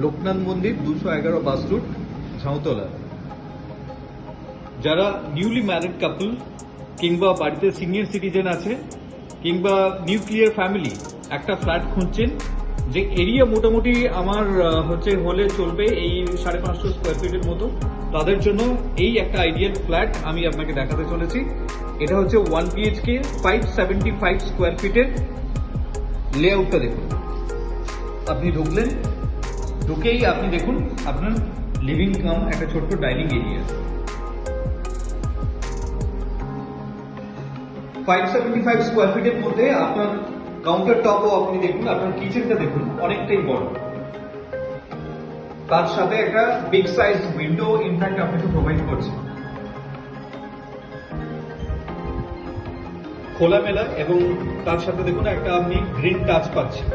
লোকনাথ মন্দির 211 bus route, Jhautala. যারা newly married couple কিংবা বাড়িতে সিনিয়র সিটিজেন আছে কিংবা নিউক্লিয়ার ফ্যামিলি একটা ফ্ল্যাট খুঁজছেন, যে এরিয়া মোটামুটি আমার হলে চলবে এই 550 স্কোয়ার ফিটের মতো, তাদের জন্য এই একটা আইডিয়াল ফ্ল্যাট আমি আপনাকে দেখাতে চলেছি। এটা হচ্ছে 1 BHK 575 স্কোয়ার ফিটের। লেআউটটা দেখুন, আপনি ঢুকেই আপনি দেখুন আপনার লিভিং কাম একটা ছোট্ট ডাইনিং এরিয়া। 575 স্কোয়ার ফিটের মধ্যে আপনার কাউন্টার টপও আপনি দেখুন, আপনার কিচেনটা দেখুন অনেকটাই বড়, তার সাথে একটা বিগ সাইজ উইন্ডো ইনফ্যাক্ট আপনাকে প্রোভাইড করছে। খোলামেলা এবং তার সাথে দেখুন একটা আপনি গ্রিন টাচ পাচ্ছেন।